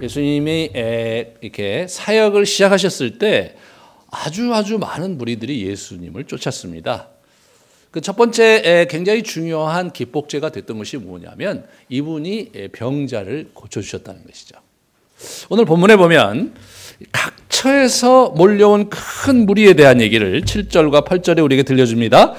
예수님이 이렇게 사역을 시작하셨을 때 아주 많은 무리들이 예수님을 쫓았습니다. 그 첫 번째 굉장히 중요한 기폭제가 됐던 것이 뭐냐면 이분이 병자를 고쳐주셨다는 것이죠. 오늘 본문에 보면 각처에서 몰려온 큰 무리에 대한 얘기를 7절과 8절에 우리에게 들려줍니다.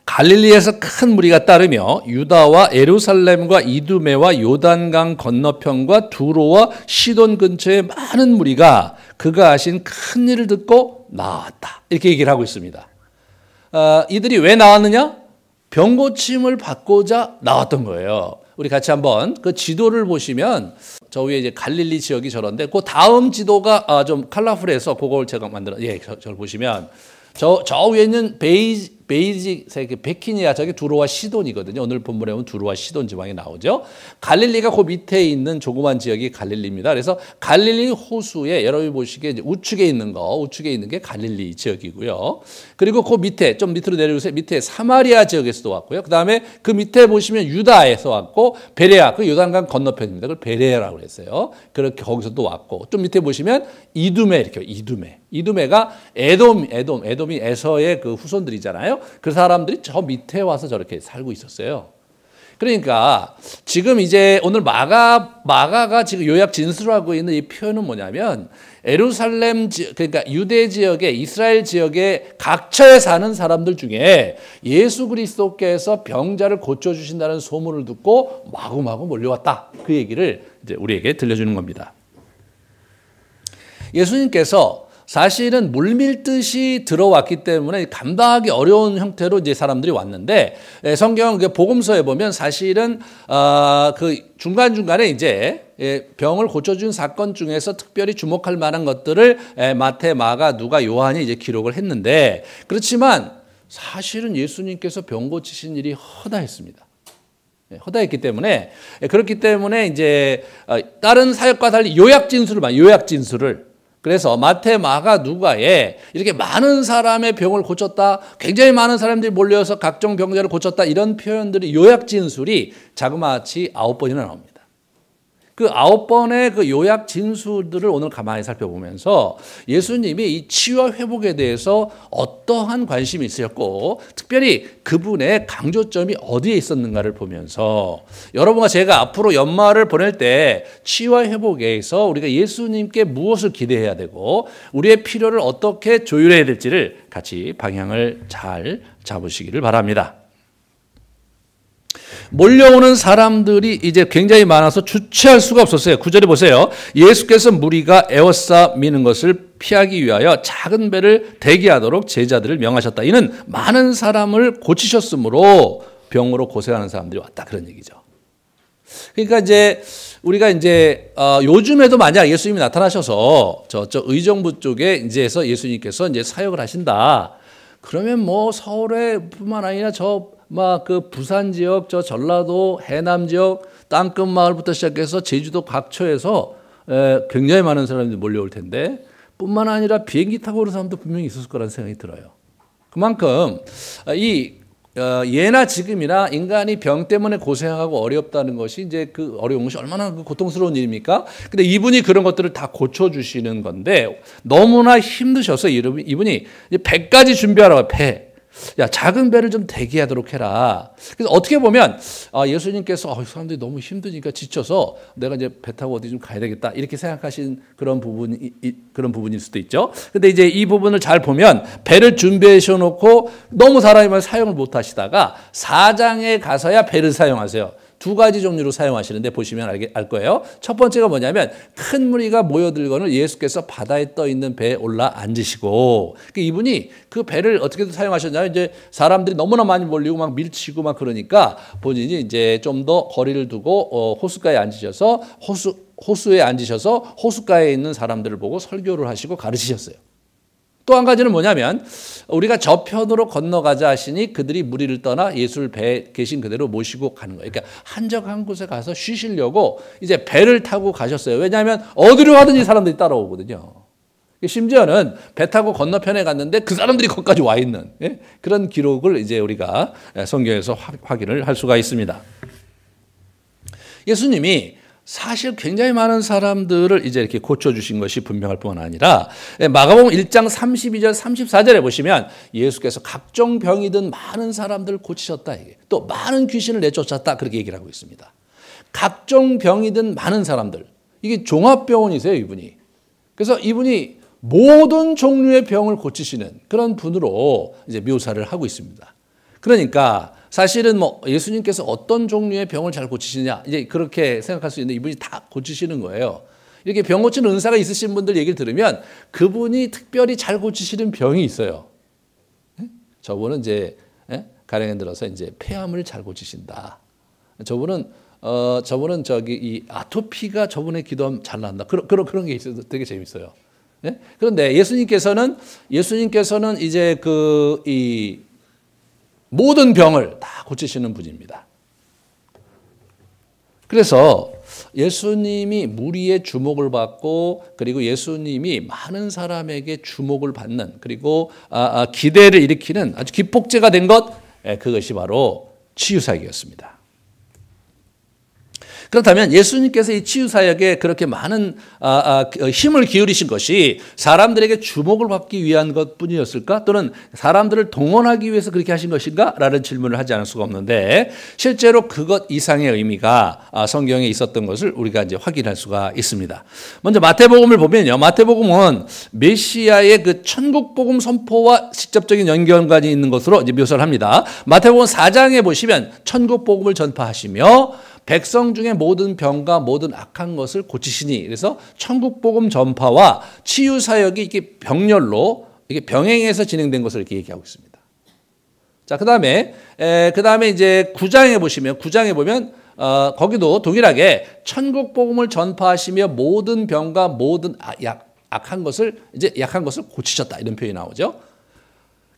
갈릴리에서 큰 무리가 따르며 유다와 예루살렘과 이두메와 요단강 건너편과 두로와 시돈 근처에 많은 무리가 그가 하신 큰 일을 듣고 나왔다. 이렇게 얘기를 하고 있습니다. 이들이 왜 나왔느냐? 병 고침을 받고자 나왔던 거예요. 우리 같이 한번 그 지도를 보시면 저 위에 이제 갈릴리 지역이 저런데 그 다음 지도가 좀 컬러풀해서 그걸 제가 저를 보시면 저 위에 있는 베키니아 저기 두로와 시돈이거든요. 오늘 본문에 보면 두로와 시돈 지방이 나오죠. 갈릴리가 그 밑에 있는 조그만 지역이 갈릴리입니다. 그래서 갈릴리 호수에 여러분이 보시기에 이제 우측에 있는 게 갈릴리 지역이고요. 그리고 그 밑에 좀 밑으로 내려오세요. 밑에 사마리아 지역에서도 왔고요. 그 다음에 그 밑에 보시면 유다에서 왔고 베레아 그 요단강 건너편입니다. 그걸 베레아라고 했어요. 그렇게 거기서도 왔고 좀 밑에 보시면 이두메 이렇게 이두메가 에돔이 에서의 그 후손들이잖아요. 그 사람들이 저 밑에 와서 저렇게 살고 있었어요. 그러니까 지금 이제 오늘 마가가 지금 요약 진술하고 있는 이 표현은 뭐냐면 예루살렘 그러니까 유대 지역에 이스라엘 지역에 각처에 사는 사람들 중에 예수 그리스도께서 병자를 고쳐 주신다는 소문을 듣고 마구마구 몰려왔다. 그 얘기를 이제 우리에게 들려주는 겁니다. 예수님께서 사실은 물밀듯이 들어왔기 때문에 감당하기 어려운 형태로 이제 사람들이 왔는데 성경 복음서에 보면 사실은 그 중간중간에 이제 병을 고쳐준 사건 중에서 특별히 주목할 만한 것들을 마태, 마가, 누가, 요한이 이제 기록을 했는데 그렇지만 사실은 예수님께서 병 고치신 일이 허다했습니다. 허다했기 때문에 그렇기 때문에 이제 다른 사역과 달리 요약 진술을 그래서 마태, 마가, 누가에 이렇게 많은 사람의 병을 고쳤다, 굉장히 많은 사람들이 몰려서 각종 병자를 고쳤다 이런 표현들이 요약 진술이 자그마치 9번이나 나옵니다. 그 9번의 그 요약 진술들을 오늘 가만히 살펴보면서 예수님이 이 치유와 회복에 대해서 어떠한 관심이 있으셨고 특별히 그분의 강조점이 어디에 있었는가를 보면서 여러분과 제가 앞으로 연말을 보낼 때 치유와 회복에서 우리가 예수님께 무엇을 기대해야 되고 우리의 필요를 어떻게 조율해야 될지를 같이 방향을 잘 잡으시기를 바랍니다. 몰려오는 사람들이 이제 굉장히 많아서 주체할 수가 없었어요. 9절에 보세요. 예수께서 무리가 에워싸 미는 것을 피하기 위하여 작은 배를 대기하도록 제자들을 명하셨다. 이는 많은 사람을 고치셨으므로 병으로 고생하는 사람들이 왔다. 그런 얘기죠. 그러니까 이제 우리가 이제 요즘에도 만약 예수님이 나타나셔서 저쪽 의정부 쪽에 이제서 예수님께서 이제 사역을 하신다. 그러면 뭐 서울에뿐만 아니라 그 부산 지역, 저 전라도, 해남 지역, 땅끝 마을부터 시작해서 제주도 각처에서 굉장히 많은 사람들이 몰려올 텐데 뿐만 아니라 비행기 타고 오는 사람도 분명히 있었을 거라는 생각이 들어요. 그만큼 예나 지금이나 인간이 병 때문에 고생하고 어렵다는 것이 이제 그 어려운 것이 얼마나 고통스러운 일입니까? 근데 이분이 그런 것들을 다 고쳐주시는 건데 너무나 힘드셔서 이분이 100가지 준비하라고 배. 야, 작은 배를 좀 대기하도록 해라. 그래서 어떻게 보면 예수님께서 사람들이 너무 힘드니까 지쳐서 내가 이제 배 타고 어디 좀 가야 되겠다 이렇게 생각하신 그런 부분일 수도 있죠. 근데 이제 이 부분을 잘 보면 배를 준비해 놓고 너무 사람이 사용을 못 하시다가 4장에 가서야 배를 사용하세요. 2가지 종류로 사용하시는데 보시면 알 거예요. 첫 번째가 뭐냐면 큰 무리가 모여들거늘 예수께서 바다에 떠 있는 배에 올라 앉으시고 이분이 그 배를 어떻게 사용하셨냐면 이제 사람들이 너무나 많이 몰리고 막 밀치고 막 그러니까 본인이 이제 좀 더 거리를 두고 호숫가에 앉으셔서 호수에 앉으셔서 호숫가에 있는 사람들을 보고 설교를 하시고 가르치셨어요. 또 한 가지는 뭐냐면 우리가 저편으로 건너가자 하시니 그들이 무리를 떠나 예수를 배에 계신 그대로 모시고 가는 거예요. 그러니까 한적한 곳에 가서 쉬시려고 이제 배를 타고 가셨어요. 왜냐하면 어디로 가든지 사람들이 따라오거든요. 심지어는 배 타고 건너편에 갔는데 그 사람들이 거기까지 와 있는 그런 기록을 이제 우리가 성경에서 확인을 할 수가 있습니다. 예수님이 사실 굉장히 많은 사람들을 이제 이렇게 고쳐주신 것이 분명할 뿐만 아니라 마가복음 1장 32절 34절에 보시면 예수께서 각종 병이든 많은 사람들을 고치셨다. 또 많은 귀신을 내쫓았다. 그렇게 얘기를 하고 있습니다. 각종 병이든 많은 사람들. 이게 종합병원이세요, 이분이. 그래서 이분이 모든 종류의 병을 고치시는 그런 분으로 이제 묘사를 하고 있습니다. 그러니까 사실은 뭐 예수님께서 어떤 종류의 병을 잘 고치시냐 이제 그렇게 생각할 수 있는데 이분이 다 고치시는 거예요. 이렇게 병 고치는 은사가 있으신 분들 얘기를 들으면 그분이 특별히 잘 고치시는 병이 있어요. 저분은 이제 가령에 들어서 이제 폐암을 잘 고치신다. 저분은 저기 이 아토피가 저분의 기도하면 잘 난다. 그런 게 있어서 되게 재밌어요. 그런데 예수님께서는 이제 이 모든 병을 다 고치시는 분입니다. 그래서 예수님이 무리의 주목을 받고 그리고 예수님이 많은 사람에게 주목을 받는 그리고 기대를 일으키는 아주 기폭제가 된 것 그것이 바로 치유사역이었습니다. 그렇다면 예수님께서 이 치유사역에 그렇게 많은 힘을 기울이신 것이 사람들에게 주목을 받기 위한 것뿐이었을까? 또는 사람들을 동원하기 위해서 그렇게 하신 것인가? 라는 질문을 하지 않을 수가 없는데 실제로 그것 이상의 의미가 성경에 있었던 것을 우리가 이제 확인할 수가 있습니다. 먼저 마태복음을 보면요. 마태복음은 메시아의 그 천국복음 선포와 직접적인 연관이 있는 것으로 이제 묘사를 합니다. 마태복음 4장에 보시면 천국복음을 전파하시며 백성 중에 모든 병과 모든 악한 것을 고치시니 그래서 천국복음 전파와 치유 사역이 이게 병렬로 이게 병행해서 진행된 것을 이렇게 얘기하고 있습니다. 자, 그다음에 이제 9장에 보면 거기도 동일하게 천국복음을 전파하시며 모든 병과 모든 약한 것을 고치셨다 이런 표현이 나오죠.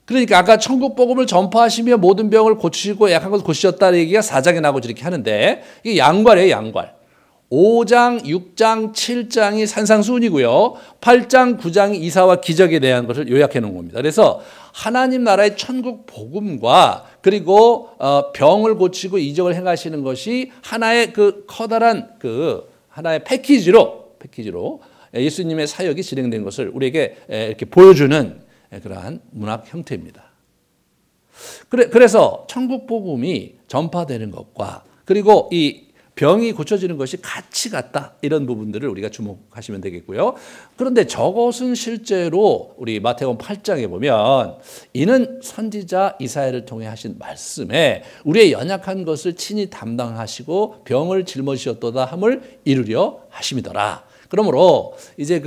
그러니까 아까 천국복음을 전파하시며 모든 병을 고치시고 약한 것을 고치셨다는 얘기가 4장에 나오고 이렇게 하는데 이게 양괄이에요, 양괄. 5장, 6장, 7장이 산상수훈이고요. 8장, 9장이 이사와 기적에 대한 것을 요약해 놓은 겁니다. 그래서 하나님 나라의 천국 복음과 그리고 병을 고치고 이적을 행하시는 것이 하나의 그 커다란 하나의 패키지로 예수님의 사역이 진행된 것을 우리에게 이렇게 보여주는 그러한 문학 형태입니다. 그래서 천국 복음이 전파되는 것과 그리고 이 병이 고쳐지는 것이 같이 같다 이런 부분들을 우리가 주목하시면 되겠고요. 그런데 저것은 실제로 우리 마태복음 8장에 보면 이는 선지자 이사야를 통해 하신 말씀에 우리의 연약한 것을 친히 담당하시고 병을 짊어지셨도다 함을 이루려 하심이더라. 그러므로 이제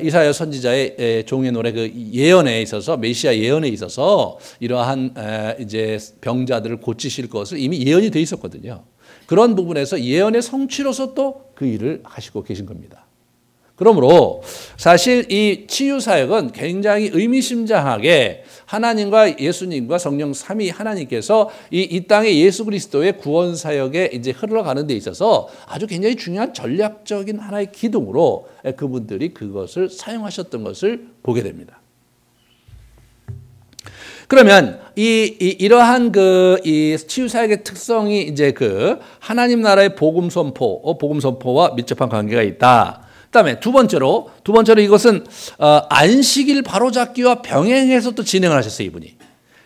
이사야 선지자의 종의 노래 예언에 있어서 메시아 예언에 있어서 이러한 이제 병자들을 고치실 것을 이미 예언이 돼 있었거든요. 그런 부분에서 예언의 성취로서 또 그 일을 하시고 계신 겁니다. 그러므로 사실 이 치유 사역은 굉장히 의미심장하게 하나님과 예수님과 성령 삼위 하나님께서 이 땅에 예수 그리스도의 구원 사역에 이제 흘러가는 데 있어서 아주 굉장히 중요한 전략적인 하나의 기둥으로 그분들이 그것을 사용하셨던 것을 보게 됩니다. 그러면 이러한 이 치유 사역의 특성이 이제 하나님 나라의 복음 선포와 밀접한 관계가 있다. 그다음에 두 번째로 이것은 안식일 바로잡기와 병행해서 또 진행을 하셨어요, 이분이.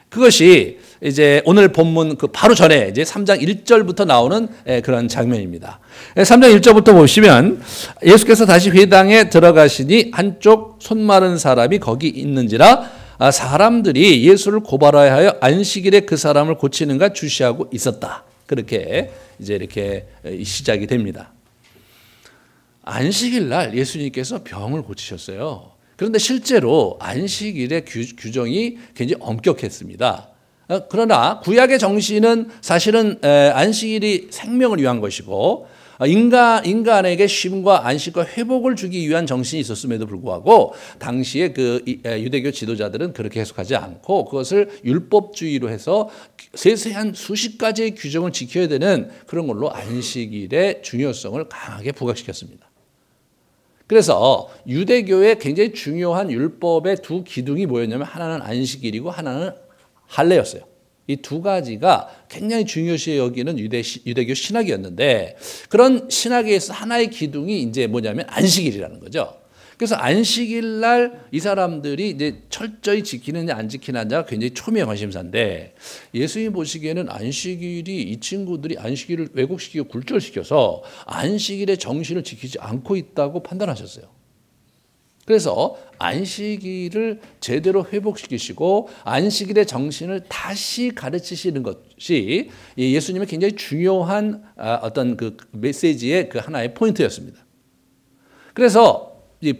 그것이 이제 오늘 본문 바로 전에 이제 3장 1절부터 나오는 그런 장면입니다. 3장 1절부터 보시면 예수께서 다시 회당에 들어가시니 한쪽 손 마른 사람이 거기 있는지라 사람들이 예수를 고발하여 하여 안식일에 그 사람을 고치는가 주시하고 있었다. 그렇게 이제 이렇게 시작이 됩니다. 안식일 날 예수님께서 병을 고치셨어요. 그런데 실제로 안식일의 규정이 굉장히 엄격했습니다. 그러나 구약의 정신은 사실은 안식일이 생명을 위한 것이고 인간에게 쉼과 안식과 회복을 주기 위한 정신이 있었음에도 불구하고 당시에 유대교 지도자들은 그렇게 해석하지 않고 그것을 율법주의로 해서 세세한 수십 가지의 규정을 지켜야 되는 그런 걸로 안식일의 중요성을 강하게 부각시켰습니다. 그래서 유대교의 굉장히 중요한 율법의 두 기둥이 뭐였냐면 하나는 안식일이고 하나는 할례였어요. 이 두 가지가 굉장히 중요시 여기는 유대교 신학이었는데 그런 신학에서 하나의 기둥이 이제 뭐냐면 안식일이라는 거죠. 그래서 안식일 날 이 사람들이 이제 철저히 지키느냐 안 지키느냐가 굉장히 초미의 관심사인데 예수님 보시기에는 안식일이 이 친구들이 안식일을 왜곡시키고 굴절시켜서 안식일의 정신을 지키지 않고 있다고 판단하셨어요. 그래서 안식일을 제대로 회복시키시고 안식일의 정신을 다시 가르치시는 것이 예수님의 굉장히 중요한 어떤 그 메시지의 그 하나의 포인트였습니다. 그래서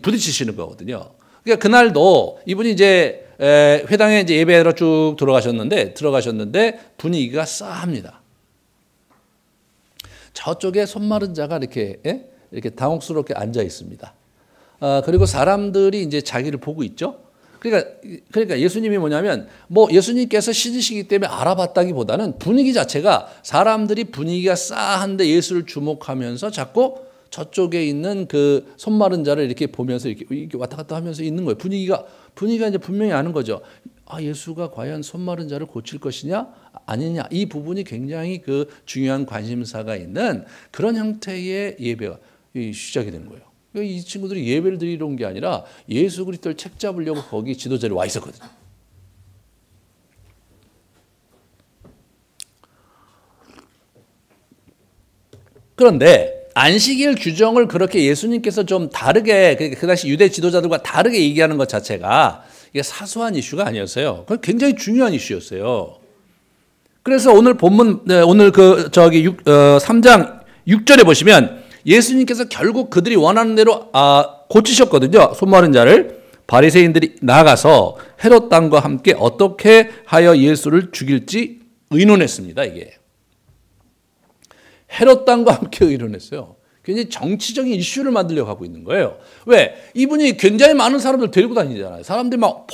부딪히시는 거거든요. 그러니까 그날도 이분이 이제 회당에 이제 예배하러 쭉 들어가셨는데 분위기가 싸합니다. 저쪽에 손 마른 자가 이렇게 당혹스럽게 앉아 있습니다. 그리고 사람들이 이제 자기를 보고 있죠. 그러니까 예수님이 뭐냐면 예수님께서 신이시기 때문에 알아봤다기보다는 분위기 자체가 사람들이 분위기가 싸한데 예수를 주목하면서 자꾸 저쪽에 있는 그 손 마른 자를 이렇게 보면서 이렇게 왔다 갔다 하면서 있는 거예요. 분위기가 이제 분명히 아는 거죠. 예수가 과연 손 마른 자를 고칠 것이냐 아니냐 이 부분이 굉장히 그 중요한 관심사가 있는 그런 형태의 예배가 시작이 된 거예요. 이 친구들이 예배를 드리러 온 게 아니라 예수 그리스도를 책잡으려고 거기 지도자리 와 있었거든요. 그런데 안식일 규정을 그렇게 예수님께서 좀 다르게 그 당시 유대 지도자들과 다르게 얘기하는 것 자체가 이게 사소한 이슈가 아니었어요. 그건 굉장히 중요한 이슈였어요. 그래서 오늘 본문 오늘 3장 6절에 보시면 예수님께서 결국 그들이 원하는 대로 고치셨거든요. 손 마른 자를. 바리새인들이 나가서 헤롯 왕과 함께 어떻게 하여 예수를 죽일지 의논했습니다. 이게 헤롯 왕과 함께 의논했어요. 굉장히 정치적인 이슈를 만들려고 하고 있는 거예요. 왜? 이분이 굉장히 많은 사람들 데리고 다니잖아요. 사람들이 막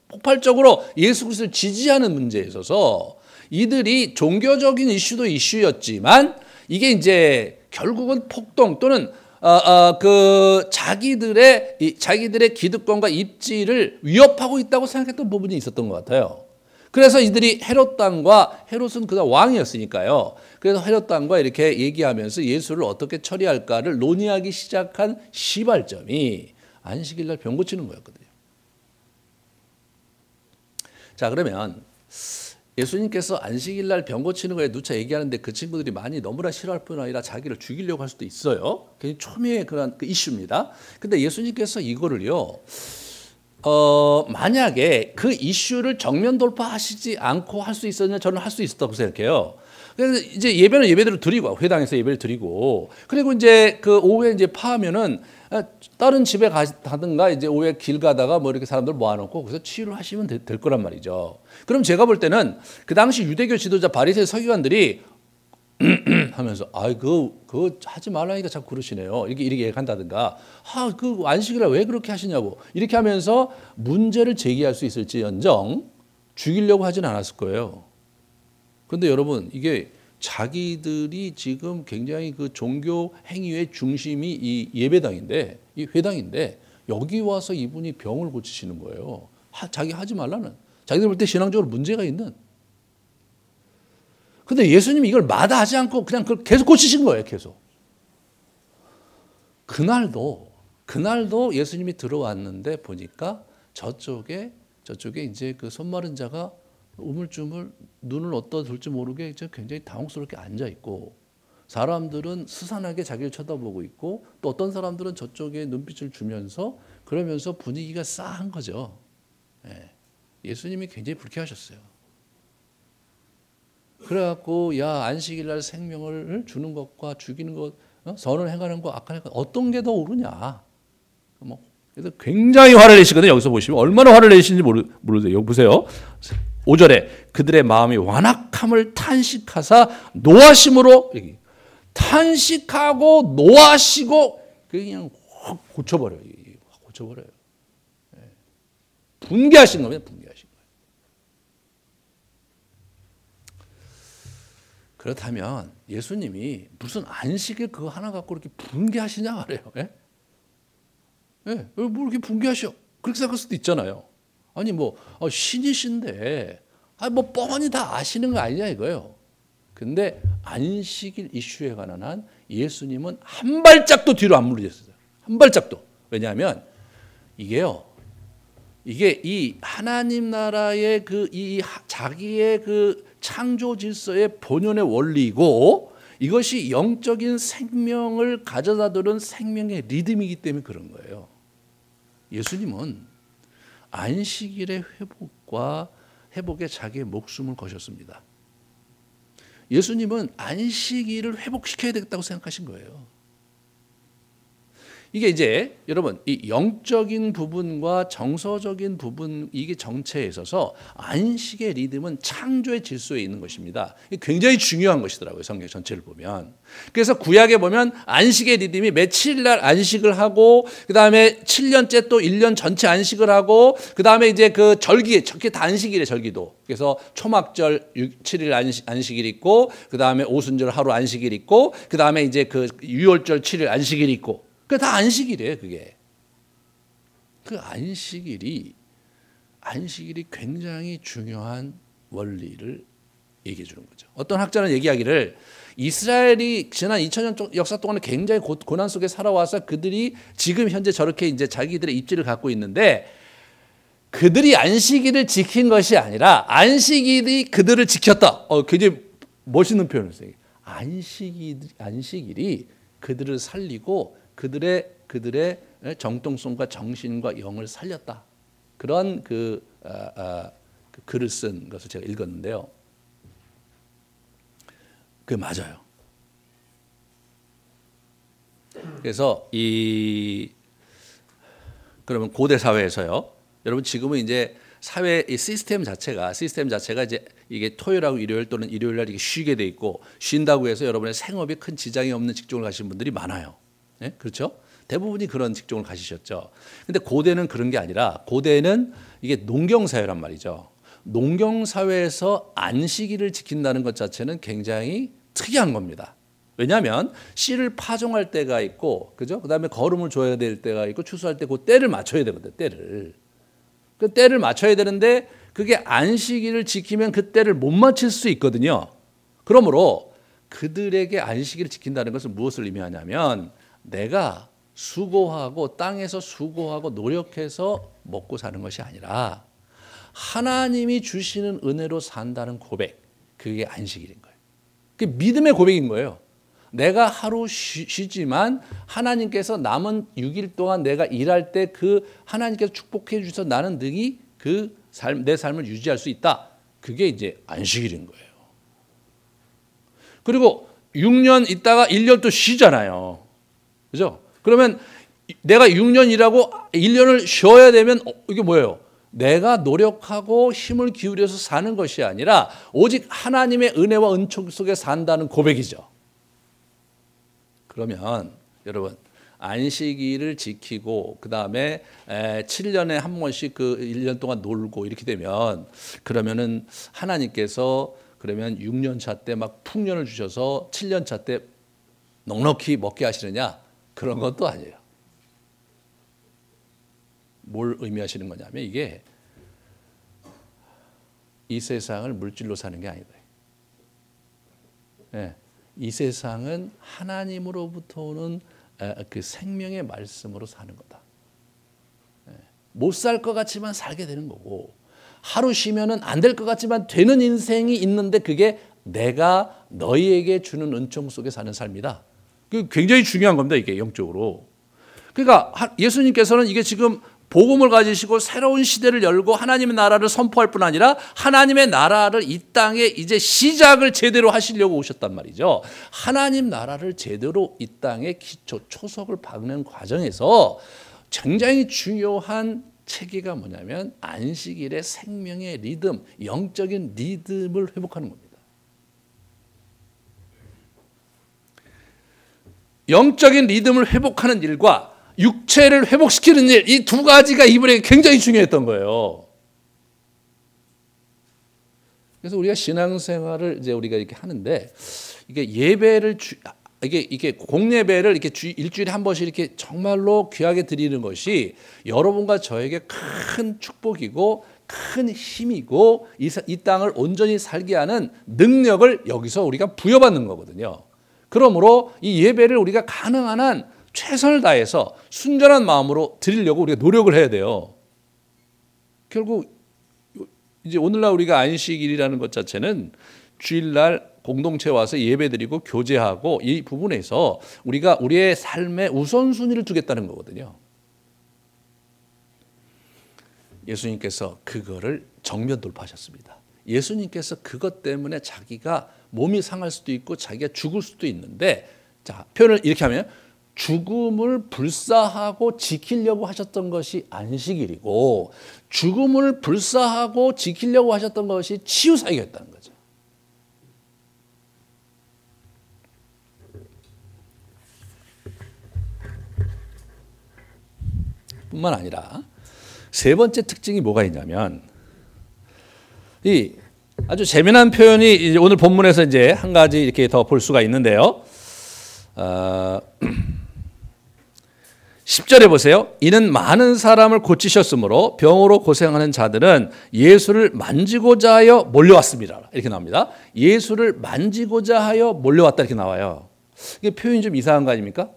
폭발적으로 예수 그리스도를 지지하는 문제에 있어서 이들이 종교적인 이슈도 이슈였지만 이게 이제 결국은 폭동 또는 자기들의 기득권과 입지를 위협하고 있다고 생각했던 부분이 있었던 것 같아요. 그래서 이들이 헤롯은 그다 왕이었으니까요. 그래서 헤롯 왕과 이렇게 얘기하면서 예수를 어떻게 처리할까를 논의하기 시작한 시발점이 안식일 날 병 고치는 거였거든요. 자, 그러면 예수님께서 안식일 날 병 고치는 거에 누차 얘기하는데 그 친구들이 많이 너무나 싫어할 뿐 아니라 자기를 죽이려고 할 수도 있어요. 굉장히 초미의 그런 이슈입니다. 근데 예수님께서 이거를요, 만약에 그 이슈를 정면 돌파하시지 않고 할 수 있었냐, 저는 할 수 있었다고 생각해요. 그래서 이제 예배대로 드리고, 회당에서 예배를 드리고, 그리고 이제 그 오후에 이제 파하면은 다른 집에 가든가 이제 오후에 길 가다가 이렇게 사람들 모아놓고 그래서 치유를 하시면 될 거란 말이죠. 그럼 제가 볼 때는 그 당시 유대교 지도자 바리새인 서기관들이 하면서 그거 하지 말라니까 자꾸 그러시네요. 이렇게 얘기한다든가 그 안식일에 왜 그렇게 하시냐고 이렇게 하면서 문제를 제기할 수 있을지언정 죽이려고 하진 않았을 거예요. 그런데 여러분 이게 자기들이 지금 굉장히 그 종교 행위의 중심이 이 예배당인데 이 회당인데 여기 와서 이분이 병을 고치시는 거예요. 자기 하지 말라는. 자기들 볼 때 신앙적으로 문제가 있는. 근데 예수님이 이걸 마다하지 않고 그냥 그걸 계속 고치신 거예요. 계속. 그날도 예수님이 들어왔는데 보니까 저쪽에 이제 그 손 마른 자가 우물쭈물 눈을 어디다 둘지 모르게 굉장히 당혹스럽게 앉아 있고 사람들은 스산하게 자기를 쳐다보고 있고 또 어떤 사람들은 저쪽에 눈빛을 주면서 그러면서 분위기가 싸한 거죠. 예수님이 굉장히 불쾌하셨어요. 그래갖고 안식일 날 생명을 주는 것과 죽이는 것, 선을 행하는 것, 악한 것 어떤 게 더 옳으냐. 그래서 굉장히 화를 내시거든요. 여기서 보시면 얼마나 화를 내시는지 모르세요. 여기 보세요. 5절에 그들의 마음이 완악함을 탄식하사 노하심으로 탄식하고 노하시고 그냥 확 고쳐버려요. 분개하신 겁니다. 분개하신 거예요. 그렇다면 예수님이 무슨 안식일 그거 하나 갖고 이렇게 분개하시냐 말이에요. 뭐 이렇게 분개하셔? 그렇게 생각할 수도 있잖아요. 아니 신이신데 뭐 뻔히 다 아시는 거 아니냐 이거예요. 근데 안식일 이슈에 관한 한 예수님은 한 발짝도 뒤로 안 물러졌어요. 한 발짝도. 왜냐하면 이게요. 이게 이 하나님 나라의 이 자기의 그 창조 질서의 본연의 원리이고 이것이 영적인 생명을 가져다 두는 생명의 리듬이기 때문에 그런 거예요. 예수님은 안식일의 회복에 자기의 목숨을 거셨습니다. 예수님은 안식일을 회복시켜야 되겠다고 생각하신 거예요. 이게 이제 여러분 이 영적인 부분과 정서적인 부분 이게 정체에 있어서 안식의 리듬은 창조의 질서에 있는 것입니다. 이게 굉장히 중요한 것이더라고요. 성경 전체를 보면. 그래서 구약에 보면 안식의 리듬이 며칠 날 안식을 하고 그다음에 7년째 또 1년 전체 안식을 하고 그다음에 이제 그 절기 그게 다 안식일에 절기도. 그래서 초막절 7일 안식일 있고 그다음에 오순절 하루 안식일 있고 그다음에 이제 그 유월절 7일 안식일 있고 그 다 안식일이에요, 그게. 그 안식일이 굉장히 중요한 원리를 얘기해 주는 거죠. 어떤 학자는 얘기하기를 이스라엘이 지난 2000년 역사 동안에 굉장히 고난 속에 살아와서 그들이 지금 현재 저렇게 이제 자기들의 입지를 갖고 있는데 그들이 안식일을 지킨 것이 아니라 안식일이 그들을 지켰다. 굉장히 멋있는 표현을 써요. 안식일이 그들을 살리고 그들의 정통성과 정신과 영을 살렸다. 그런 그 글을 쓴 것을 제가 읽었는데요. 그게 맞아요. 그래서 그러면 고대 사회에서요. 여러분 지금은 이제 사회 이 시스템 자체가 이제 이게 토요일하고 일요일 또는 일요일 날 이게 쉬게 돼 있고 쉰다고 해서 여러분의 생업에 큰 지장이 없는 직종을 가신 분들이 많아요. 네? 그렇죠? 대부분이 그런 직종을 가지셨죠. 근데 고대는 그런 게 아니라 고대는 이게 농경사회란 말이죠. 농경사회에서 안식일을 지킨다는 것 자체는 굉장히 특이한 겁니다. 왜냐하면 씨를 파종할 때가 있고, 그죠? 그 다음에 거름을 줘야 될 때가 있고, 추수할 때 그 때를 맞춰야 되거든요, 때를. 그 때를 맞춰야 되는데, 그게 안식일을 지키면 그 때를 못 맞출 수 있거든요. 그러므로 그들에게 안식일을 지킨다는 것은 무엇을 의미하냐면, 내가 수고하고 땅에서 수고하고 노력해서 먹고 사는 것이 아니라 하나님이 주시는 은혜로 산다는 고백, 그게 안식일인 거예요. 그게 믿음의 고백인 거예요. 내가 하루 쉬지만 하나님께서 남은 6일 동안 내가 일할 때 그 하나님께서 축복해 주셔서 나는 능히 내 삶을 유지할 수 있다. 그게 이제 안식일인 거예요. 그리고 6년 있다가 1년 또 쉬잖아요. 그죠? 그러면 내가 6년 일하고 1년을 쉬어야 되면 이게 뭐예요? 내가 노력하고 힘을 기울여서 사는 것이 아니라 오직 하나님의 은혜와 은총 속에 산다는 고백이죠. 그러면 여러분 안식일을 지키고 그다음에 7년에 한 번씩 그 1년 동안 놀고 이렇게 되면 그러면은 하나님께서 그러면 6년 차 때 막 풍년을 주셔서 7년 차 때 넉넉히 먹게 하시느냐? 그런 것도 아니에요. 뭘 의미하시는 거냐면 이게 이 세상을 물질로 사는 게 아니다. 네. 이 세상은 하나님으로부터 오는 그 생명의 말씀으로 사는 거다. 네. 못 살 것 같지만 살게 되는 거고 하루 쉬면은 안 될 것 같지만 되는 인생이 있는데 그게 내가 너희에게 주는 은총 속에 사는 삶이다. 굉장히 중요한 겁니다. 이게 영적으로. 그러니까 예수님께서는 이게 지금 복음을 가지시고 새로운 시대를 열고 하나님의 나라를 선포할 뿐 아니라 하나님의 나라를 이 땅에 이제 시작을 제대로 하시려고 오셨단 말이죠. 하나님 나라를 제대로 이 땅에 기초 초석을 박는 과정에서 굉장히 중요한 체계가 뭐냐면 안식일의 생명의 리듬, 영적인 리듬을 회복하는 겁니다. 영적인 리듬을 회복하는 일과 육체를 회복시키는 일, 이 두 가지가 이분에게 굉장히 중요했던 거예요. 그래서 우리가 신앙생활을 이제 우리가 이렇게 하는데 이게 예배를 이게 공예배를 이렇게 일주일에 한 번씩 이렇게 정말로 귀하게 드리는 것이 여러분과 저에게 큰 축복이고 큰 힘이고 이 땅을 온전히 살게 하는 능력을 여기서 우리가 부여받는 거거든요. 그러므로 이 예배를 우리가 가능한 한 최선을 다해서 순전한 마음으로 드리려고 우리가 노력을 해야 돼요. 결국 이제 오늘날 우리가 안식일이라는 것 자체는 주일날 공동체 와서 예배드리고 교제하고 이 부분에서 우리가 우리의 삶의 우선순위를 두겠다는 거거든요. 예수님께서 그거를 정면 돌파하셨습니다. 예수님께서 그것 때문에 자기가 몸이 상할 수도 있고 자기가 죽을 수도 있는데, 자, 표현을 이렇게 하면 죽음을 불사하고 지키려고 하셨던 것이 안식일이고 죽음을 불사하고 지키려고 하셨던 것이 치유사역이었다는 거죠. 뿐만 아니라 세 번째 특징이 뭐가 있냐면, 이 아주 재미난 표현이 이제 오늘 본문에서 이제 한 가지 이렇게 더 볼 수가 있는데요. 10절에 보세요. 이는 많은 사람을 고치셨으므로 병으로 고생하는 자들은 예수를 만지고자 하여 몰려왔습니다. 이렇게 나옵니다. 예수를 만지고자 하여 몰려왔다 이렇게 나와요. 이게 표현이 좀 이상한 거 아닙니까?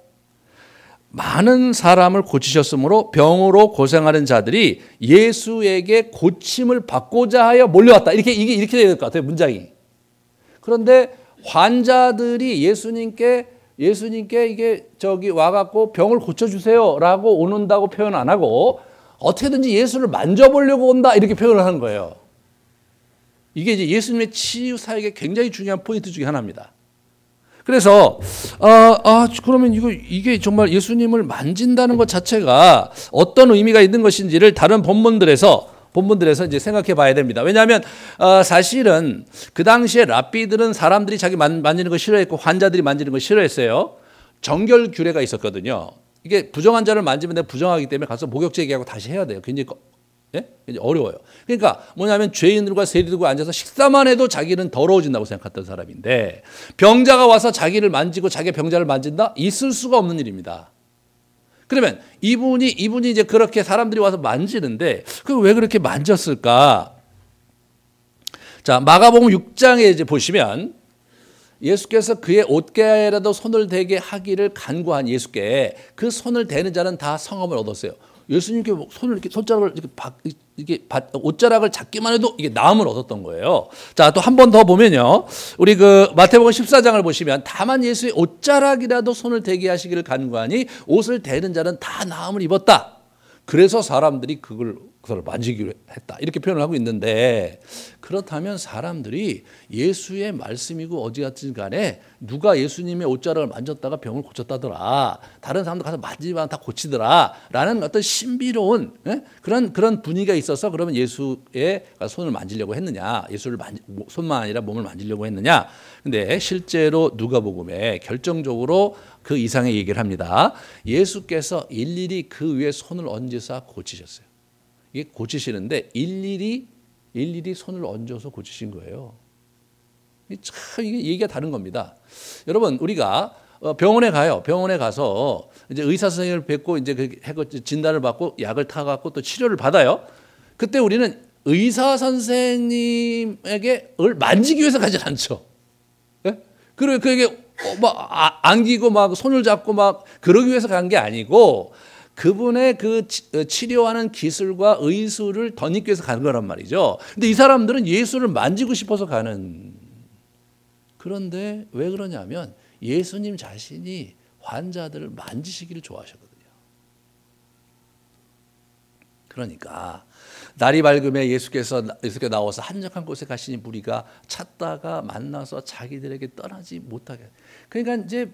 많은 사람을 고치셨으므로 병으로 고생하는 자들이 예수에게 고침을 받고자 하여 몰려왔다. 이게 이렇게 돼야 될 것 같아요, 문장이. 그런데 환자들이 예수님께 이게 와갖고 병을 고쳐주세요라고 오는다고 표현 안 하고 어떻게든지 예수를 만져보려고 온다 이렇게 표현을 하는 거예요. 이게 이제 예수님의 치유 사역의 굉장히 중요한 포인트 중에 하나입니다. 그래서 그러면 이게 정말 예수님을 만진다는 것 자체가 어떤 의미가 있는 것인지를 다른 본문들에서 이제 생각해 봐야 됩니다. 왜냐하면 사실은 그 당시에 랍비들은 사람들이 자기 만지는 거 싫어했고 환자들이 만지는 거 싫어했어요. 정결 규례가 있었거든요. 이게 부정한 자를 만지면 내가 부정하기 때문에 가서 목욕제 얘기하고 다시 해야 돼요. 굉장히 어려워요. 그러니까 뭐냐면 죄인들과 세리들과 앉아서 식사만 해도 자기는 더러워진다고 생각했던 사람인데 병자가 와서 자기를 만지고 자기 병자를 만진다? 있을 수가 없는 일입니다. 그러면 이분이 이제 그렇게 사람들이 와서 만지는데 왜 그렇게 만졌을까? 자, 마가복음 6장에 이제 보시면 예수께서 그의 옷가에라도 손을 대게 하기를 간구한 예수께 그 손을 대는 자는 다 성함을 얻었어요. 예수님께 손자락을 옷자락을 잡기만 해도 이게 나음을 얻었던 거예요. 자, 또 한 번 더 보면요. 우리 그 마태복음 14장을 보시면 다만 예수의 옷자락이라도 손을 대게 하시기를 간구하니 옷을 대는 자는 다 나음을 입었다. 그래서 사람들이 그걸 만지기로 했다. 이렇게 표현을 하고 있는데, 그렇다면 사람들이 예수의 말씀이고 어디 갔든 간에 누가 예수님의 옷자락을 만졌다가 병을 고쳤다더라, 다른 사람들 가서 만지면 다 고치더라 라는 어떤 신비로운 그런 분위기가 있어서 그러면 예수의 손을 만지려고 했느냐, 예수를 손만 아니라 몸을 만지려고 했느냐. 근데 실제로 누가복음에 결정적으로 그 이상의 얘기를 합니다. 예수께서 일일이 그 위에 손을 얹으사 고치셨어요. 이게 고치시는데 일일이 손을 얹어서 고치신 거예요. 참 이게 얘기가 다른 겁니다. 여러분, 우리가 병원에 가요. 병원에 가서 이제 의사 선생님을 뵙고 이제 진단을 받고 약을 타갖고 또 치료를 받아요. 그때 우리는 의사 선생님에게 만지기 위해서 가지 않죠. 네? 그리고 그에게 안기고 막 손을 잡고 막 그러기 위해서 간 게 아니고 그분의 그 치료하는 기술과 의술을 덧입기 위해서 가는 거란 말이죠. 근데 이 사람들은 예수를 만지고 싶어서 가는. 그런데 왜 그러냐면 예수님 자신이 환자들을 만지시기를 좋아하셨거든요. 그러니까 날이 밝음에 예수께서 나와서 한적한 곳에 가시니 무리가 찾다가 만나서 자기들에게 떠나지 못하게. 그러니까 이제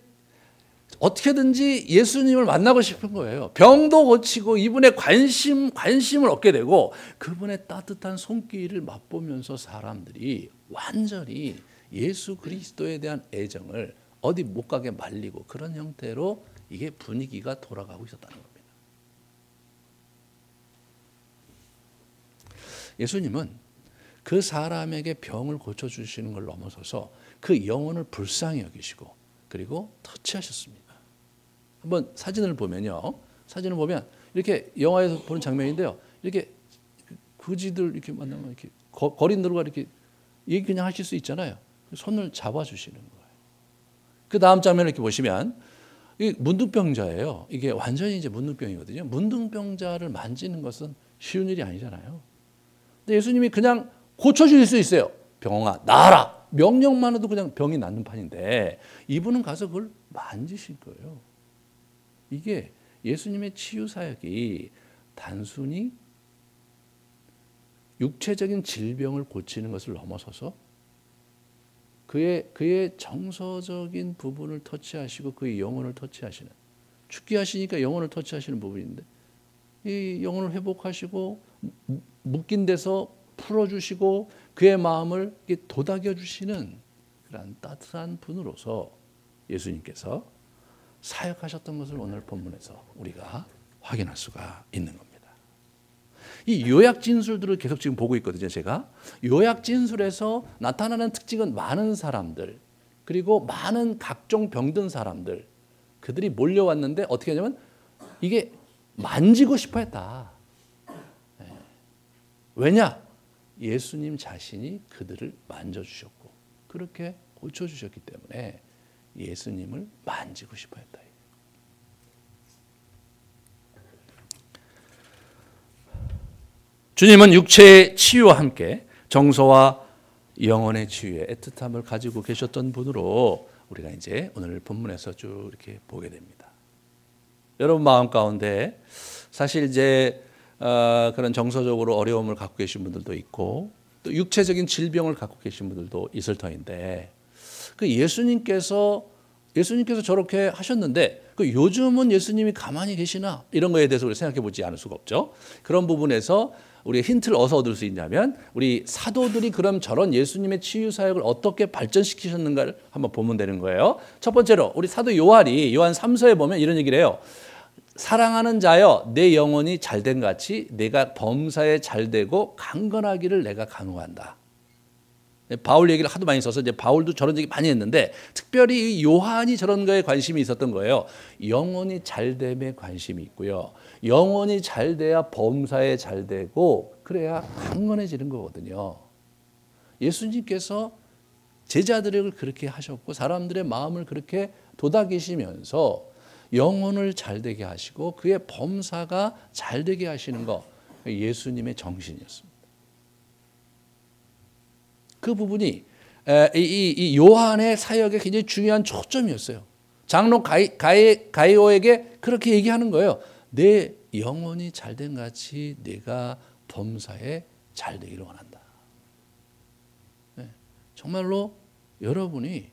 어떻게든지 예수님을 만나고 싶은 거예요. 병도 고치고 이분의 관심을 얻게 되고 그분의 따뜻한 손길을 맛보면서 사람들이 완전히 예수 그리스도에 대한 애정을 어디 못 가게 말리고 그런 형태로 이게 분위기가 돌아가고 있었다는 겁니다. 예수님은 그 사람에게 병을 고쳐주시는 걸 넘어서서 그 영혼을 불쌍히 여기시고 그리고 터치하셨습니다. 한번 사진을 보면 이렇게 영화에서 보는 장면인데요. 이렇게 거지들 이렇게 만나면 이렇게 거린들과 이렇게 얘기 그냥 하실 수 있잖아요. 손을 잡아주시는 거예요. 그 다음 장면을 이렇게 보시면 이 문둥병자예요. 이게 완전히 이제 문둥병이거든요. 문둥병자를 만지는 것은 쉬운 일이 아니잖아요. 근데 예수님이 그냥 고쳐주실 수 있어요. 병아 나아라. 명령만 해도 그냥 병이 낫는 판인데 이분은 가서 그걸 만지실 거예요. 이게 예수님의 치유 사역이 단순히 육체적인 질병을 고치는 것을 넘어서서 그의 정서적인 부분을 터치하시고 그의 영혼을 터치하시는, 죽게 하시니까 영혼을 터치하시는 부분인데 이 영혼을 회복하시고 묶인 데서 풀어주시고 그의 마음을 도닥여 주시는 그런 따뜻한 분으로서 예수님께서 사역하셨던 것을 오늘 본문에서 우리가 확인할 수가 있는 겁니다. 이 요약 진술들을 계속 지금 보고 있거든요. 제가 요약 진술에서 나타나는 특징은 많은 사람들, 그리고 많은 각종 병든 사람들, 그들이 몰려왔는데 어떻게 하냐면 이게 만지고 싶어 했다. 왜냐? 예수님 자신이 그들을 만져주셨고 그렇게 고쳐주셨기 때문에 예수님을 만지고 싶어 했다. 주님은 육체의 치유와 함께 정서와 영혼의 치유에 애틋함을 가지고 계셨던 분으로 우리가 이제 오늘 본문에서 쭉 이렇게 보게 됩니다. 여러분 마음 가운데 사실 이제 그런 정서적으로 어려움을 갖고 계신 분들도 있고 또 육체적인 질병을 갖고 계신 분들도 있을 터인데 그 예수님께서 저렇게 하셨는데 그 요즘은 예수님이 가만히 계시나 이런 거에 대해서 우리 생각해 보지 않을 수가 없죠. 그런 부분에서 우리가 힌트를 어디서 얻을 수 있냐면 우리 사도들이 그럼 저런 예수님의 치유 사역을 어떻게 발전시키셨는가를 한번 보면 되는 거예요. 첫 번째로 우리 사도 요한이 요한 3서에 보면 이런 얘기를 해요. 사랑하는 자여 내 영혼이 잘된 같이 내가 범사에 잘되고 강건하기를 내가 간구한다. 바울 얘기를 하도 많이 써서 이제 바울도 저런 얘기 많이 했는데 특별히 요한이 저런 거에 관심이 있었던 거예요. 영혼이 잘됨에 관심이 있고요. 영혼이 잘돼야 범사에 잘되고 그래야 강건해지는 거거든요. 예수님께서 제자들을 그렇게 하셨고 사람들의 마음을 그렇게 도닥이시면서 영혼을 잘되게 하시고 그의 범사가 잘되게 하시는 거 예수님의 정신이었습니다. 그 부분이 이 요한의 사역의 굉장히 중요한 초점이었어요. 장로 가이오에게 그렇게 얘기하는 거예요. 내 영혼이 잘된 같이 내가 범사에 잘되기를 원한다. 정말로 여러분의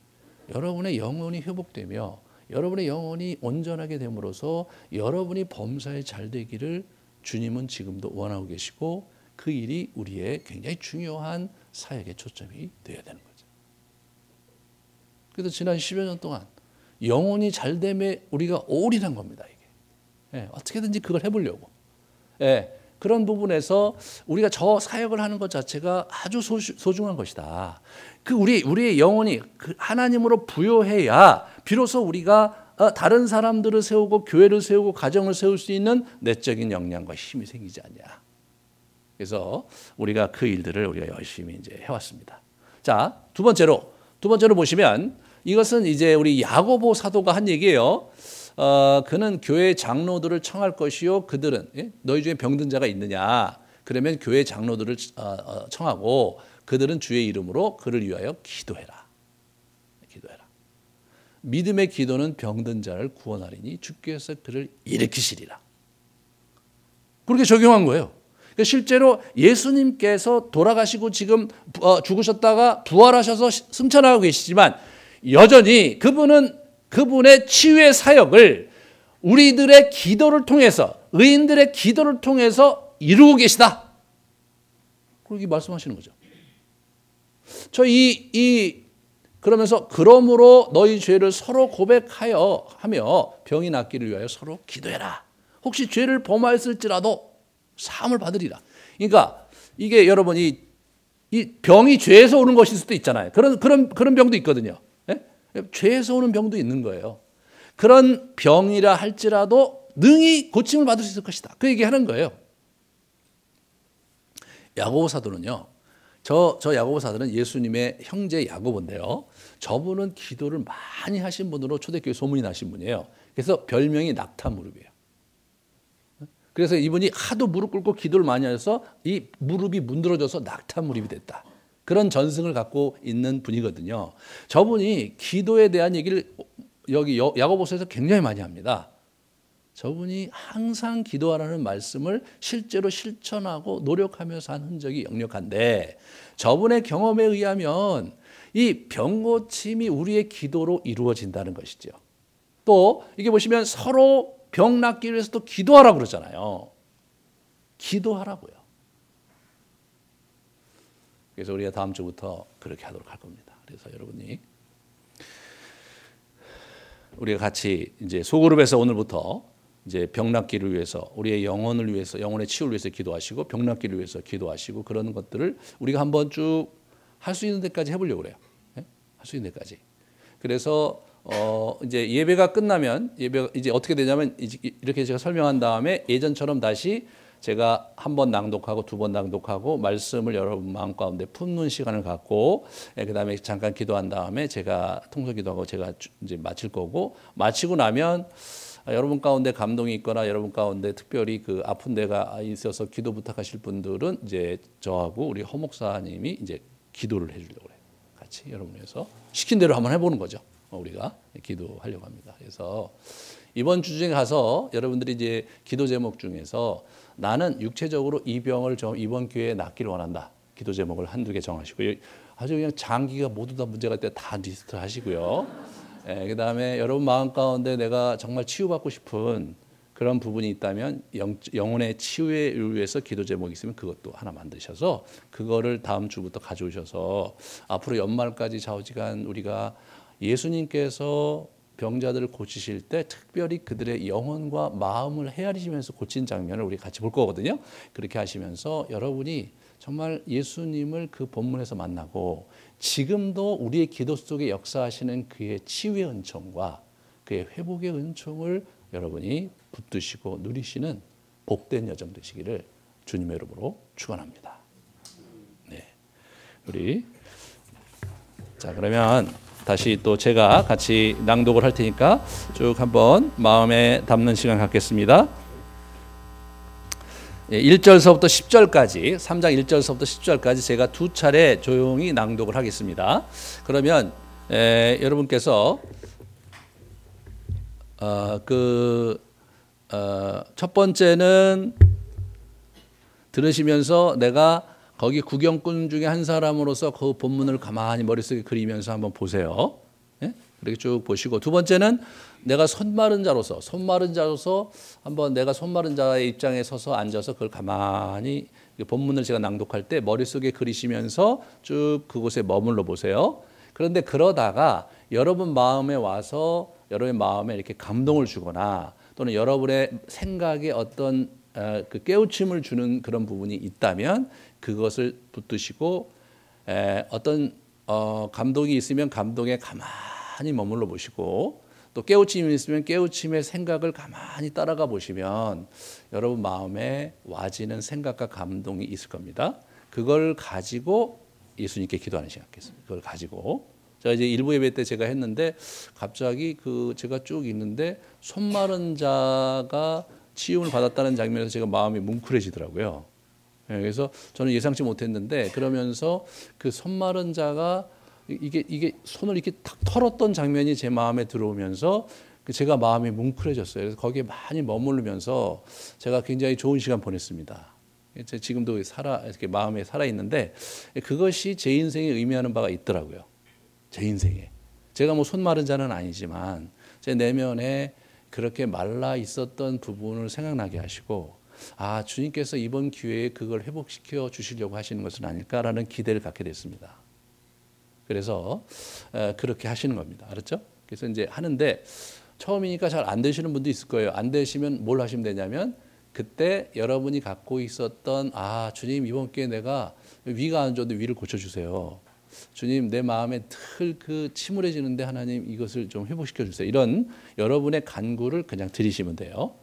영혼이 회복되며 여러분의 영혼이 온전하게 됨으로써 여러분이 범사에 잘되기를 주님은 지금도 원하고 계시고 그 일이 우리의 굉장히 중요한 사역의 초점이 되어야 되는 거죠. 그래서 지난 10여 년 동안 영혼이 잘됨에 우리가 올인한 겁니다. 이게 어떻게든지 그걸 해보려고. 그런 부분에서 우리가 저 사역을 하는 것 자체가 아주 소중한 것이다. 그 우리의 영혼이 하나님으로 부요해야 비로소 우리가 다른 사람들을 세우고 교회를 세우고 가정을 세울 수 있는 내적인 역량과 힘이 생기지 않냐. 그래서 우리가 그 일들을 우리가 열심히 이제 해왔습니다. 자, 두 번째로 보시면 이것은 이제 우리 야고보 사도가 한 얘기예요. 그는 교회 장로들을 청할 것이요 그들은 너희 중에 병든 자가 있느냐 그러면 교회 장로들을 청하고 그들은 주의 이름으로 그를 위하여 기도해라. 믿음의 기도는 병든 자를 구원하리니 주께서 그를 일으키시리라. 그렇게 적용한 거예요. 실제로 예수님께서 돌아가시고 지금 죽으셨다가 부활하셔서 승천하고 계시지만 여전히 그분의 치유의 사역을 우리들의 기도를 통해서 의인들의 기도를 통해서 이루고 계시다. 그렇게 말씀하시는 거죠. 그러면서 그러므로 너희 죄를 서로 고백하며 병이 낫기를 위하여 서로 기도해라. 혹시 죄를 범하였을지라도 사함을 받으리라. 그러니까 이게 여러분 이 병이 죄에서 오는 것일 수도 있잖아요. 그런 병도 있거든요. 죄에서 오는 병도 있는 거예요. 그런 병이라 할지라도 능히 고침을 받을 수 있을 것이다. 그 얘기하는 거예요. 야고보 사도는요. 저 야고보 사도는 예수님의 형제 야고보인데요. 저분은 기도를 많이 하신 분으로 초대교회 소문이 나신 분이에요. 그래서 별명이 낙타 무릎이에요. 그래서 이분이 하도 무릎 꿇고 기도를 많이 해서 이 무릎이 문드러져서 낙타 무릎이 됐다. 그런 전승을 갖고 있는 분이거든요. 저분이 기도에 대한 얘기를 여기 야고보서에서 굉장히 많이 합니다. 저분이 항상 기도하라는 말씀을 실제로 실천하고 노력하면서 한 흔적이 역력한데 저분의 경험에 의하면 이 병고침이 우리의 기도로 이루어진다는 것이죠. 또 이게 보시면 서로 병 낫기 위해서 또 기도하라고 그러잖아요. 기도하라고요. 그래서 우리가 다음 주부터 그렇게 하도록 할 겁니다. 그래서 여러분이 우리가 같이 이제 소그룹에서 오늘부터 이제 병 낫기를 위해서 우리의 영혼을 위해서 영혼의 치유를 위해서 기도하시고 병 낫기를 위해서 기도하시고 그런 것들을 우리가 한번 쭉 할 수 있는 데까지 해보려고 그래요. 네? 할 수 있는 데까지. 그래서 이제 예배가 끝나면 예배가 이제 어떻게 되냐면 이렇게 제가 설명한 다음에 예전처럼 다시 제가 한 번 낭독하고 두 번 낭독하고 말씀을 여러분 마음 가운데 품는 시간을 갖고 그다음에 잠깐 기도한 다음에 제가 통솔 기도하고 제가 이제 마칠 거고 마치고 나면 여러분 가운데 감동이 있거나 여러분 가운데 특별히 그 아픈 데가 있어서 기도 부탁하실 분들은 이제 저하고 우리 허 목사님이 이제 기도를 해주려고 그래요. 같이 여러분 위해서 시킨 대로 한번 해보는 거죠. 우리가 기도하려고 합니다. 그래서 이번 주 중에 가서 여러분들이 이제 기도 제목 중에서 나는 육체적으로 이 병을 이번 기회에 낫기를 원한다. 기도 제목을 한두 개 정하시고 아주 그냥 장기가 모두 다 문제가 있다 다 리스트 하시고요. 그다음에 여러분 마음 가운데 내가 정말 치유받고 싶은 그런 부분이 있다면 영혼의 치유에 위해서 기도 제목이 있으면 그것도 하나 만드셔서 그거를 다음 주부터 가져오셔서 앞으로 연말까지 좌우지간 우리가 예수님께서 병자들을 고치실 때 특별히 그들의 영혼과 마음을 헤아리시면서 고친 장면을 우리 같이 볼 거거든요. 그렇게 하시면서 여러분이 정말 예수님을 그 본문에서 만나고 지금도 우리의 기도 속에 역사하시는 그의 치유의 은총과 그의 회복의 은총을 여러분이 붙드시고 누리시는 복된 여정 되시기를 주님의 이름으로 축원합니다. 네, 우리 자 그러면 다시 또 제가 같이 낭독을 할 테니까 쭉 한번 마음에 담는 시간 갖겠습니다. 1절서부터 10절까지 3장 1절서부터 10절까지 제가 두 차례 조용히 낭독을 하겠습니다. 그러면 여러분께서 첫 번째는 들으시면서 내가 거기 구경꾼 중에 한 사람으로서 그 본문을 가만히 머릿속에 그리면서 한번 보세요. 예? 이렇게 쭉 보시고 두 번째는 내가 손마른 자로서 한번 내가 손마른 자의 입장에 서서 앉아서 그걸 가만히 본문을 제가 낭독할 때 머릿속에 그리시면서 쭉 그곳에 머물러 보세요. 그런데 그러다가 여러분 마음에 와서 여러분의 마음에 이렇게 감동을 주거나 또는 여러분의 생각에 어떤 그 깨우침을 주는 그런 부분이 있다면 그것을 붙드시고 어떤 감동이 있으면 감동에 가만히 머물러 보시고 또 깨우침이 있으면 깨우침의 생각을 가만히 따라가 보시면 여러분 마음에 와지는 생각과 감동이 있을 겁니다. 그걸 가지고 예수님께 기도하는 시간 갖겠습니다. 그걸 가지고 제가 이제 일부 예배 때 제가 했는데 갑자기 제가 쭉 있는데 손 마른 자가 치유를 받았다는 장면에서 제가 마음이 뭉클해지더라고요. 그래서 저는 예상치 못했는데 그러면서 그 손 마른 자가 이게 손을 이렇게 탁 털었던 장면이 제 마음에 들어오면서 제가 마음이 뭉클해졌어요. 그래서 거기에 많이 머무르면서 제가 굉장히 좋은 시간 보냈습니다. 지금도 이렇게 마음에 살아 있는데 그것이 제 인생에 의미하는 바가 있더라고요. 제 인생에 제가 뭐 손 마른 자는 아니지만 제 내면에 그렇게 말라 있었던 부분을 생각나게 하시고 아 주님께서 이번 기회에 그걸 회복시켜 주시려고 하시는 것은 아닐까라는 기대를 갖게 됐습니다. 그래서 그렇게 하시는 겁니다. 알았죠? 그래서 이제 하는데 처음이니까 잘 안 되시는 분도 있을 거예요. 안 되시면 뭘 하시면 되냐면 그때 여러분이 갖고 있었던 아 주님 이번 기회에 내가 위가 안 좋은데 위를 고쳐주세요. 주님 내 마음에 늘 그 침울해지는데 하나님 이것을 좀 회복시켜 주세요. 이런 여러분의 간구를 그냥 드리시면 돼요.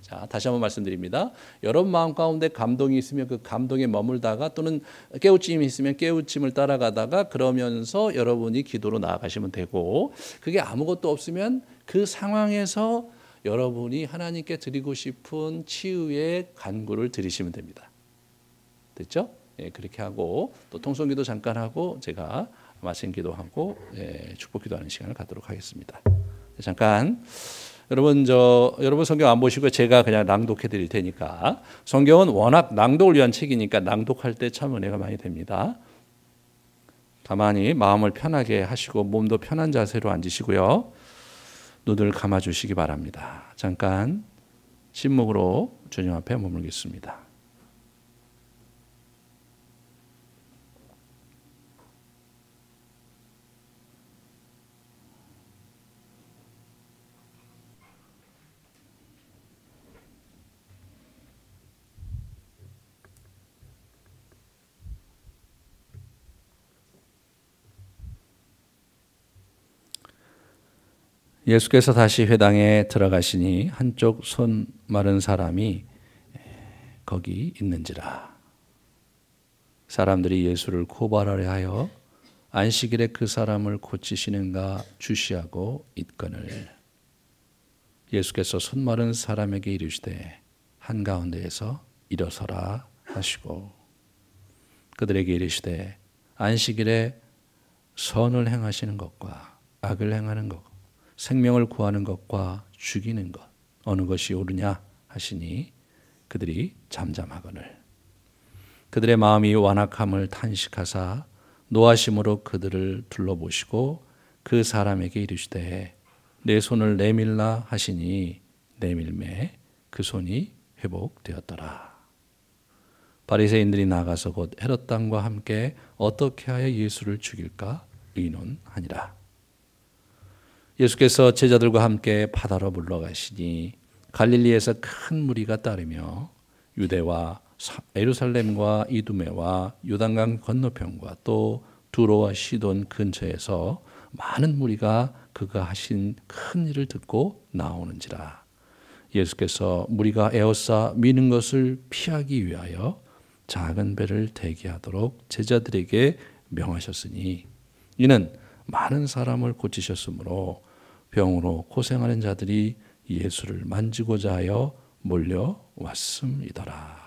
자, 다시 한번 말씀드립니다. 여러분 마음 가운데 감동이 있으면 그 감동에 머물다가 또는 깨우침이 있으면 깨우침을 따라가다가 그러면서 여러분이 기도로 나아가시면 되고, 그게 아무것도 없으면 그 상황에서 여러분이 하나님께 드리고 싶은 치유의 간구를 드리시면 됩니다. 됐죠? 예, 그렇게 하고 또 통성기도 잠깐 하고 제가 말씀 기도하고 축복 기도하는 시간을 갖도록 하겠습니다. 잠깐 여러분 성경 안 보시고 제가 그냥 낭독해 드릴 테니까, 성경은 워낙 낭독을 위한 책이니까 낭독할 때 참 은혜가 많이 됩니다. 가만히 마음을 편하게 하시고 몸도 편한 자세로 앉으시고요. 눈을 감아 주시기 바랍니다. 잠깐 침묵으로 주님 앞에 머물겠습니다. 예수께서 다시 회당에 들어가시니 한쪽 손 마른 사람이 거기 있는지라. 사람들이 예수를 고발하려 하여 안식일에 그 사람을 고치시는가 주시하고 있거늘, 예수께서 손 마른 사람에게 이르시되 한가운데에서 일어서라 하시고, 그들에게 이르시되 안식일에 선을 행하시는 것과 악을 행하는 것, 생명을 구하는 것과 죽이는 것, 어느 것이 옳으냐 하시니 그들이 잠잠하거늘, 그들의 마음이 완악함을 탄식하사 노하심으로 그들을 둘러보시고 그 사람에게 이르시되 내 손을 내밀라 하시니 내밀매 그 손이 회복되었더라. 바리새인들이 나가서 곧 헤롯 당과 함께 어떻게 하여 예수를 죽일까 의논하니라. 예수께서 제자들과 함께 바다로 물러가시니 갈릴리에서 큰 무리가 따르며 유대와 예루살렘과 이두메와 요단강 건너편과 또 두로와 시돈 근처에서 많은 무리가 그가 하신 큰 일을 듣고 나오는지라. 예수께서 무리가 에워싸 미는 것을 피하기 위하여 작은 배를 대기하도록 제자들에게 명하셨으니, 이는 많은 사람을 고치셨으므로 병으로 고생하는 자들이 예수를 만지고자 하여 몰려왔음이더라.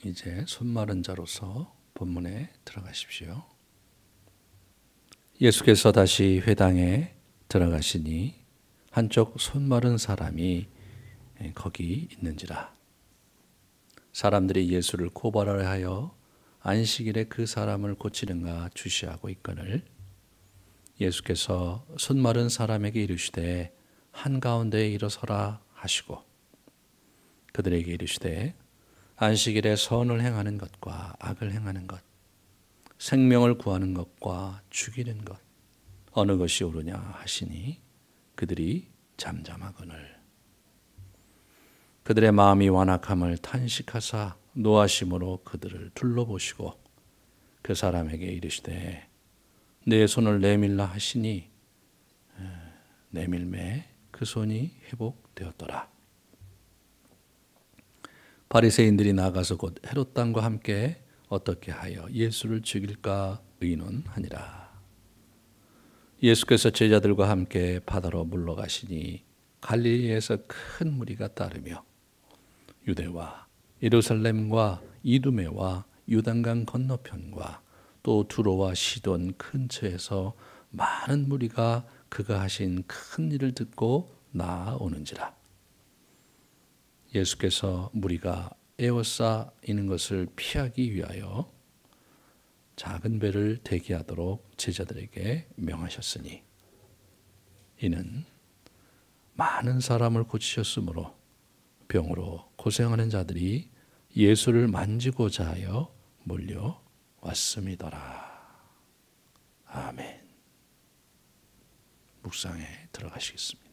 이제 손 마른 자로서 본문에 들어가십시오. 예수께서 다시 회당에 들어가시니 한쪽 손 마른 사람이 거기 있는지라. 사람들이 예수를 고발하려 하여 안식일에 그 사람을 고치는가 주시하고 있거늘, 예수께서 손 마른 사람에게 이르시되 한가운데에 일어서라 하시고, 그들에게 이르시되 안식일에 선을 행하는 것과 악을 행하는 것, 생명을 구하는 것과 죽이는 것, 어느 것이 옳으냐 하시니 그들이 잠잠하거늘, 그들의 마음이 완악함을 탄식하사 노하심으로 그들을 둘러보시고 그 사람에게 이르시되 내 손을 내밀라 하시니 내밀매 그 손이 회복되었더라. 바리새인들이 나가서 곧 헤롯 당과 함께 어떻게 하여 예수를 죽일까 의논하니라. 예수께서 제자들과 함께 바다로 물러가시니 갈릴리에서 큰 무리가 따르며 유대와 예루살렘과 이두메와 요단강 건너편과 또 두로와 시돈 근처에서 많은 무리가 그가 하신 큰 일을 듣고 나아오는지라. 예수께서 무리가 에워싸이는 것을 피하기 위하여 작은 배를 대기하도록 제자들에게 명하셨으니 이는 많은 사람을 고치셨으므로 병으로 고생하는 자들이 예수를 만지고자 하여 몰려왔음이더라. 아멘. 묵상에 들어가시겠습니다.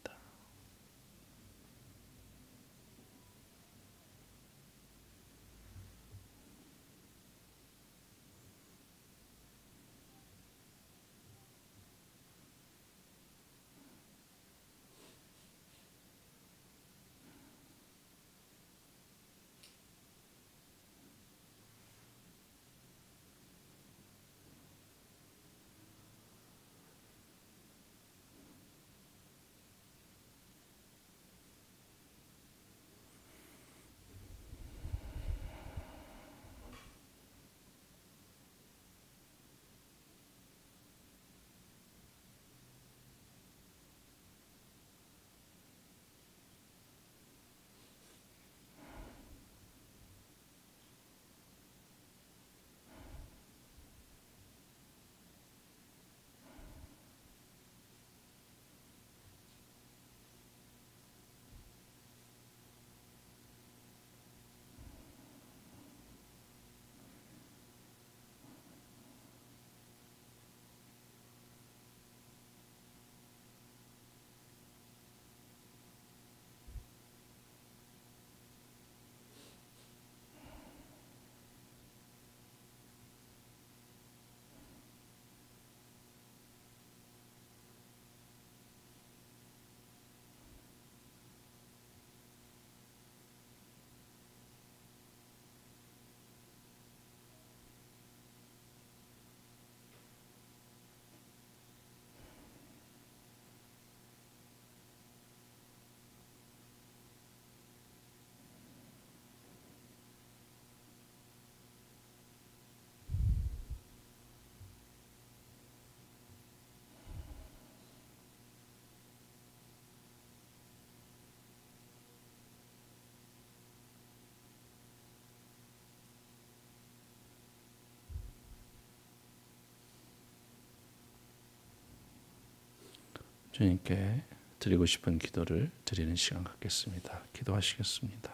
주님께 드리고 싶은 기도를 드리는 시간 갖겠습니다. 기도하시겠습니다.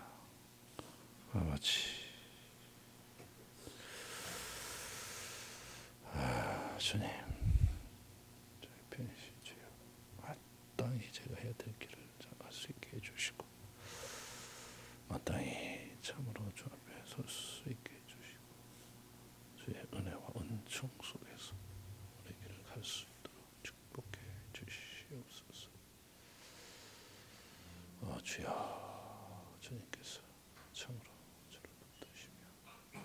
아버지, 주님, 저희 편이시 주여, 마땅히 제가 해야 될 길을 할 수 있게 해주시고, 마땅히 참으로 주 앞에 설 수 있게 해주시고, 주의 은혜와 은총 속에서 우리 길을 갈 수 있도록 축복해 주시옵소서. 주여, 주님께서 참으로 저를 붙드시며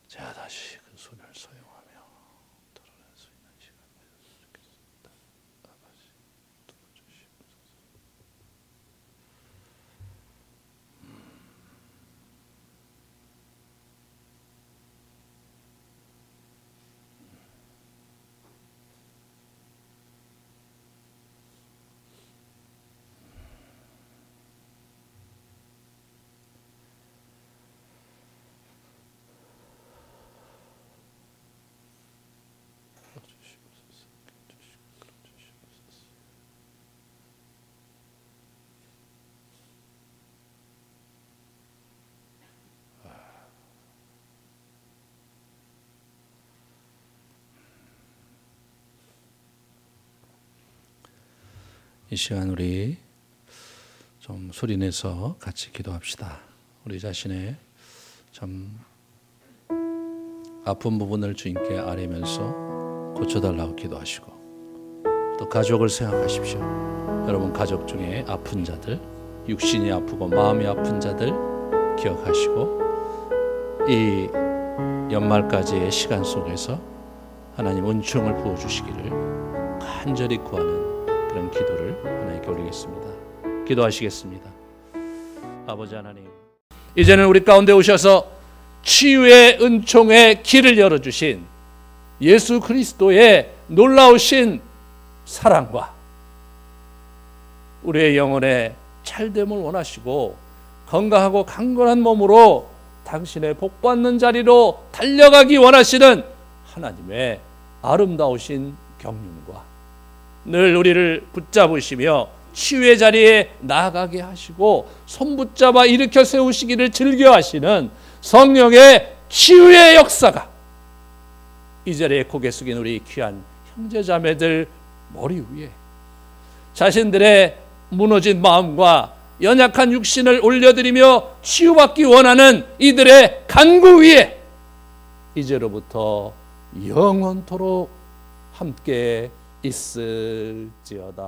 제가 다시 그 손을 사용하며 드러낼 수 있는 시간 되었으면 좋겠습니다. 아버지, 도와주시옵소서. 이 시간 우리 좀 소리내서 같이 기도합시다. 우리 자신의 참 아픈 부분을 주님께 아뢰면서 고쳐달라고 기도하시고, 또 가족을 생각하십시오. 여러분 가족 중에 아픈 자들, 육신이 아프고 마음이 아픈 자들 기억하시고, 이 연말까지의 시간 속에서 하나님 은총을 부어주시기를 간절히 구하는 그런 기도를 하나님께 올리겠습니다. 기도하시겠습니다. 아버지 하나님, 이제는 우리 가운데 오셔서 치유의 은총의 길을 열어주신 예수 그리스도의 놀라우신 사랑과 우리의 영혼의 잘됨을 원하시고 건강하고 강건한 몸으로 당신의 복받는 자리로 달려가기 원하시는 하나님의 아름다우신 경륜과 늘 우리를 붙잡으시며 치유의 자리에 나아가게 하시고 손붙잡아 일으켜 세우시기를 즐겨하시는 성령의 치유의 역사가 이 자리에 고개 숙인 우리 귀한 형제자매들 머리 위에 자신들의 무너진 마음과 연약한 육신을 올려드리며 치유받기 원하는 이들의 간구 위에 이제로부터 영원토록 함께 있을지어다.